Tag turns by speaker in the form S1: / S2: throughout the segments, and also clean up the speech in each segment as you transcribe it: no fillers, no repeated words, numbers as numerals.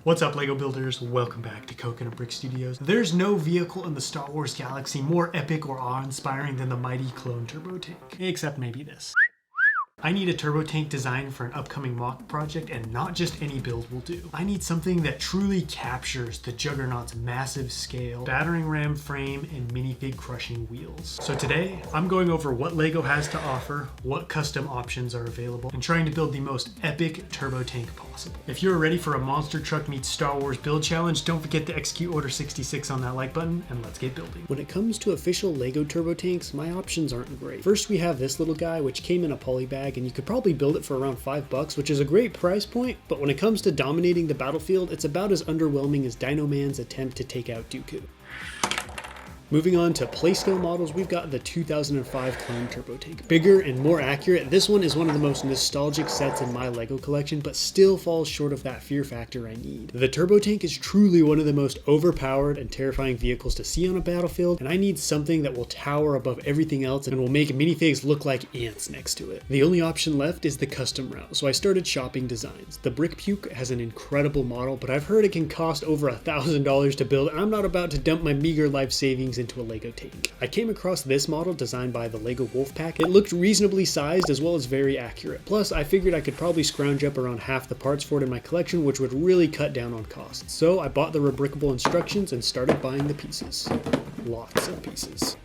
S1: What's up, LEGO builders? Welcome back to Coconut Brick Studios. There's no vehicle in the Star Wars galaxy more epic or awe-inspiring than the mighty clone turbo tank. Except maybe this. I need a turbo tank design for an upcoming mock project, and not just any build will do. I need something that truly captures the Juggernaut's massive scale, battering ram frame, and minifig crushing wheels. So today, I'm going over what LEGO has to offer, what custom options are available, and trying to build the most epic turbo tank possible. If you're ready for a monster truck meets Star Wars build challenge, don't forget to execute Order 66 on that like button, and let's get building. When it comes to official LEGO turbo tanks, my options aren't great. First, we have this little guy, which came in a poly bag, and you could probably build it for around $5, which is a great price point, but when it comes to dominating the battlefield, it's about as underwhelming as Dino Man's attempt to take out Dooku. Moving on to playscale models, we've got the 2005 Clone Turbo Tank. Bigger and more accurate, this one is one of the most nostalgic sets in my LEGO collection, but still falls short of that fear factor I need. The Turbo Tank is truly one of the most overpowered and terrifying vehicles to see on a battlefield, and I need something that will tower above everything else and will make minifigs look like ants next to it. The only option left is the custom route, so I started shopping designs. The Brick Puke has an incredible model, but I've heard it can cost over $1,000 to build, and I'm not about to dump my meager life savings into a LEGO tank. I came across this model designed by the LEGO Wolfpack. It looked reasonably sized as well as very accurate. Plus, I figured I could probably scrounge up around half the parts for it in my collection, which would really cut down on costs. So I bought the rebrickable instructions and started buying the pieces. Lots of pieces.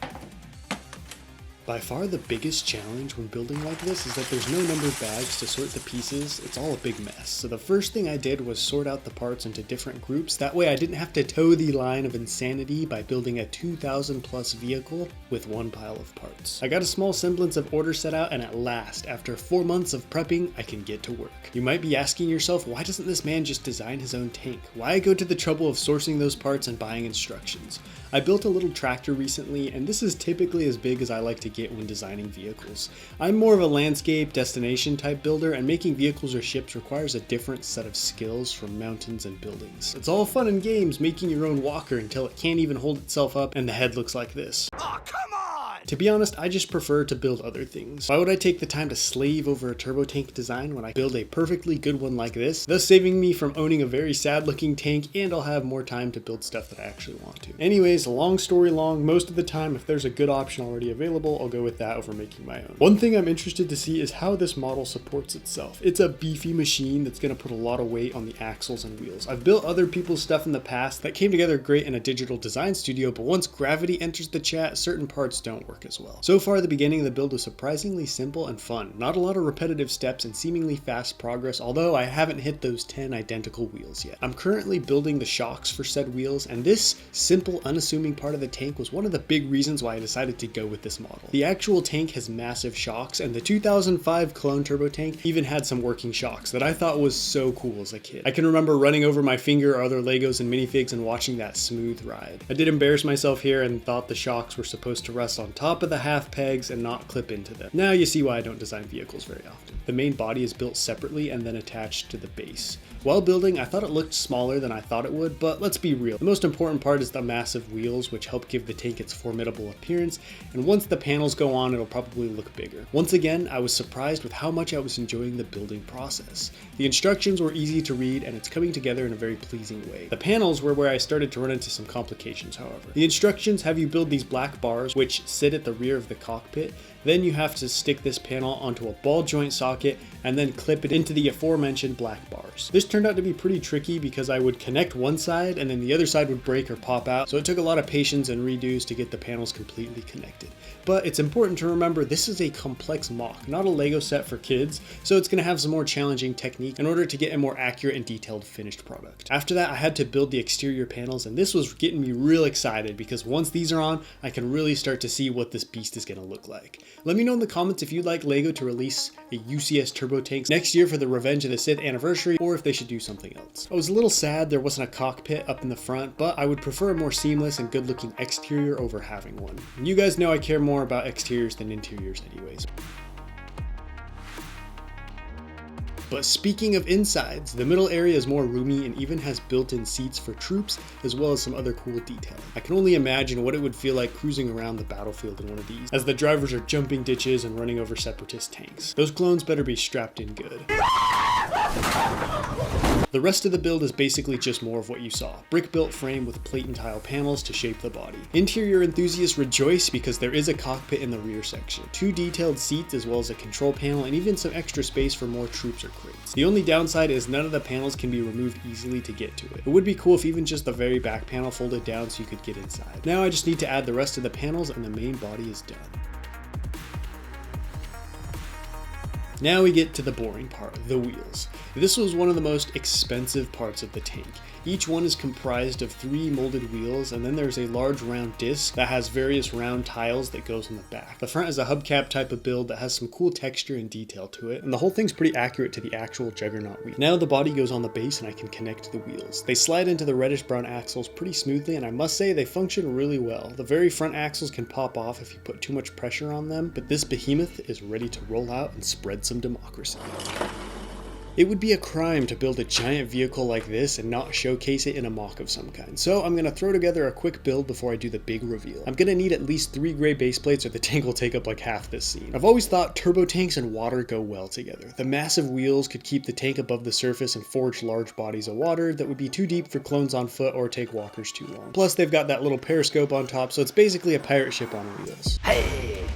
S1: By far the biggest challenge when building like this is that there's no numbered bags to sort the pieces. It's all a big mess. So the first thing I did was sort out the parts into different groups. That way I didn't have to toe the line of insanity by building a 2,000 plus vehicle with one pile of parts. I got a small semblance of order set out, and at last, after 4 months of prepping, I can get to work. You might be asking yourself, why doesn't this man just design his own tank? Why go to the trouble of sourcing those parts and buying instructions? I built a little tractor recently, and this is typically as big as I like to get when designing vehicles. I'm more of a landscape destination type builder, and making vehicles or ships requires a different set of skills from mountains and buildings. It's all fun and games making your own walker until it can't even hold itself up and the head looks like this. Oh, come on! To be honest, I just prefer to build other things. Why would I take the time to slave over a turbo tank design when I build a perfectly good one like this, thus saving me from owning a very sad looking tank, and I'll have more time to build stuff that I actually want to. Anyways, long story long, most of the time if there's a good option already available, I'll go with that over making my own. One thing I'm interested to see is how this model supports itself. It's a beefy machine that's going to put a lot of weight on the axles and wheels. I've built other people's stuff in the past that came together great in a digital design studio, but once gravity enters the chat, certain parts don't work as well. So far, the beginning of the build was surprisingly simple and fun. Not a lot of repetitive steps and seemingly fast progress, although I haven't hit those 10 identical wheels yet. I'm currently building the shocks for said wheels, and this simple, unassuming part of the tank was one of the big reasons why I decided to go with this model. The actual tank has massive shocks, and the 2005 Clone Turbo Tank even had some working shocks that I thought was so cool as a kid. I can remember running over my finger or other Legos and minifigs and watching that smooth ride. I did embarrass myself here and thought the shocks were supposed to rest on top of the half pegs and not clip into them. Now you see why I don't design vehicles very often. The main body is built separately and then attached to the base. While building, I thought it looked smaller than I thought it would, but let's be real. The most important part is the massive wheels, which help give the tank its formidable appearance, and once the panels go on, it'll probably look bigger. Once again, I was surprised with how much I was enjoying the building process. The instructions were easy to read, and it's coming together in a very pleasing way. The panels were where I started to run into some complications, however. The instructions have you build these black bars, which sit at the rear of the cockpit. Then you have to stick this panel onto a ball joint socket and then clip it into the aforementioned black bars. This turned out to be pretty tricky because I would connect one side and then the other side would break or pop out, so it took a lot of patience and redos to get the panels completely connected. But it's important to remember this is a complex mock, not a LEGO set for kids, so it's going to have some more challenging technique in order to get a more accurate and detailed finished product. After that, I had to build the exterior panels, and this was getting me real excited because once these are on, I can really start to see what this beast is going to look like. Let me know in the comments if you'd like LEGO to release a UCS turbo tank next year for the Revenge of the Sith anniversary, or if they should do something else. I was a little sad there wasn't a cockpit up in the front, but I would prefer a more seamless and good looking exterior over having one. You guys know I care more about exteriors than interiors anyways. But speaking of insides, the middle area is more roomy and even has built-in seats for troops, as well as some other cool detailing. I can only imagine what it would feel like cruising around the battlefield in one of these, as the drivers are jumping ditches and running over separatist tanks. Those clones better be strapped in good. The rest of the build is basically just more of what you saw. Brick-built frame with plate and tile panels to shape the body. Interior enthusiasts rejoice because there is a cockpit in the rear section, 2 detailed seats as well as a control panel, and even some extra space for more troops or crates. The only downside is none of the panels can be removed easily to get to it. It would be cool if even just the very back panel folded down so you could get inside. Now I just need to add the rest of the panels and the main body is done. Now we get to the boring part, the wheels. This was one of the most expensive parts of the tank. Each one is comprised of 3 molded wheels, and then there's a large round disc that has various round tiles that goes on the back. The front is a hubcap type of build that has some cool texture and detail to it, and the whole thing's pretty accurate to the actual Juggernaut wheel. Now the body goes on the base and I can connect the wheels. They slide into the reddish brown axles pretty smoothly, and I must say they function really well. The very front axles can pop off if you put too much pressure on them, but this behemoth is ready to roll out and spread some democracy. It would be a crime to build a giant vehicle like this and not showcase it in a mock of some kind, so I'm going to throw together a quick build before I do the big reveal. I'm going to need at least 3 gray base plates or the tank will take up like half this scene. I've always thought turbo tanks and water go well together. The massive wheels could keep the tank above the surface and forge large bodies of water that would be too deep for clones on foot or take walkers too long. Plus they've got that little periscope on top, so it's basically a pirate ship on wheels. Hey!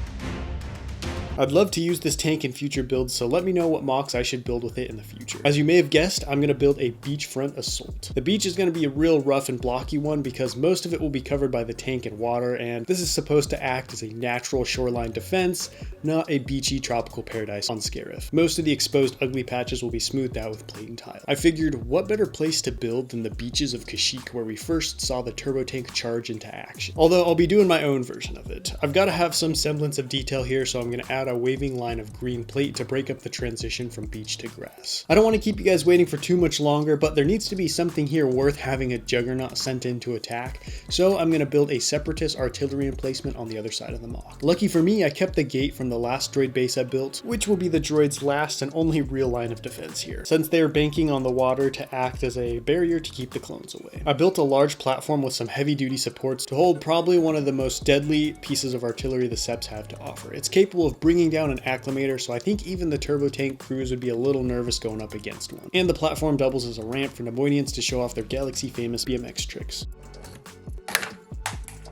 S1: I'd love to use this tank in future builds, so let me know what mocks I should build with it in the future. As you may have guessed, I'm going to build a beachfront assault. The beach is going to be a real rough and blocky one because most of it will be covered by the tank and water, and this is supposed to act as a natural shoreline defense, not a beachy tropical paradise on Scarif. Most of the exposed ugly patches will be smoothed out with plate and tile. I figured what better place to build than the beaches of Kashyyyk, where we first saw the turbo tank charge into action. Although I'll be doing my own version of it. I've got to have some semblance of detail here, so I'm going to add a waving line of green plate to break up the transition from beach to grass. I don't want to keep you guys waiting for too much longer, but there needs to be something here worth having a Juggernaut sent in to attack, so I'm going to build a separatist artillery emplacement on the other side of the mock. Lucky for me, I kept the gate from the last droid base I built, which will be the droid's last and only real line of defense here, since they're banking on the water to act as a barrier to keep the clones away. I built a large platform with some heavy-duty supports to hold probably one of the most deadly pieces of artillery the Seps have to offer. It's capable of bringing down an acclimator, so I think even the turbo tank crews would be a little nervous going up against one. And the platform doubles as a ramp for Nemoidians to show off their galaxy famous BMX tricks.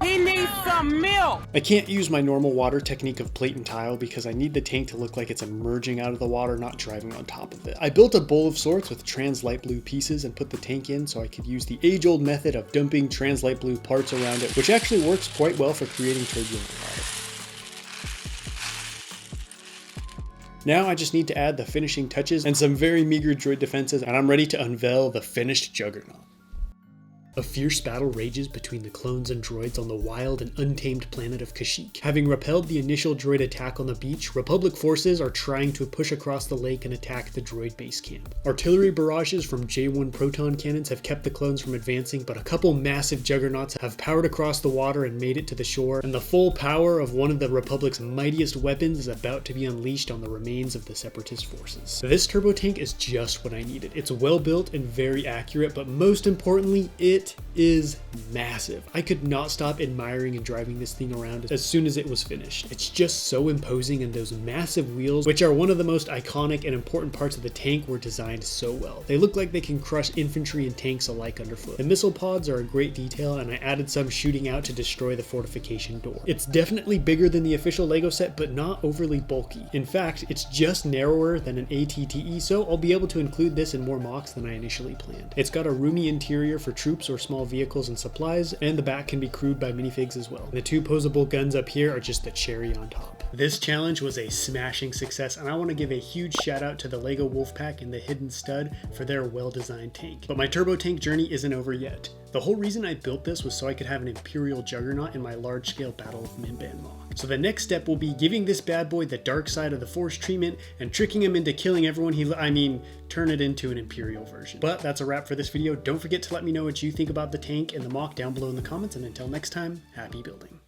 S1: He needs some milk! I can't use my normal water technique of plate and tile because I need the tank to look like it's emerging out of the water, not driving on top of it. I built a bowl of sorts with trans light blue pieces and put the tank in so I could use the age-old method of dumping trans light blue parts around it, which actually works quite well for creating turbulent water. Now I just need to add the finishing touches and some very meager droid defenses, and I'm ready to unveil the finished Juggernaut. A fierce battle rages between the clones and droids on the wild and untamed planet of Kashyyyk. Having repelled the initial droid attack on the beach, Republic forces are trying to push across the lake and attack the droid base camp. Artillery barrages from J1 proton cannons have kept the clones from advancing, but a couple massive juggernauts have powered across the water and made it to the shore, and the full power of one of the Republic's mightiest weapons is about to be unleashed on the remains of the Separatist forces. This turbo tank is just what I needed. It's well built and very accurate, but most importantly, it is massive. I could not stop admiring and driving this thing around as soon as it was finished. It's just so imposing, and those massive wheels, which are one of the most iconic and important parts of the tank, were designed so well. They look like they can crush infantry and tanks alike underfoot. The missile pods are a great detail, and I added some shooting out to destroy the fortification door. It's definitely bigger than the official LEGO set, but not overly bulky. In fact, it's just narrower than an ATTE, so I'll be able to include this in more mocks than I initially planned. It's got a roomy interior for troops or small vehicles and supplies, and the back can be crewed by minifigs as well. The 2 posable guns up here are just the cherry on top. This challenge was a smashing success, and I want to give a huge shout out to the LEGO Wolfpack and the Hidden Stud for their well-designed tank. But my turbo tank journey isn't over yet. The whole reason I built this was so I could have an Imperial Juggernaut in my large-scale Battle of Mimban mock. So the next step will be giving this bad boy the dark side of the Force treatment and tricking him into killing everyone turn it into an Imperial version. But that's a wrap for this video. Don't forget to let me know what you think about the tank and the mock down below in the comments, and until next time, happy building.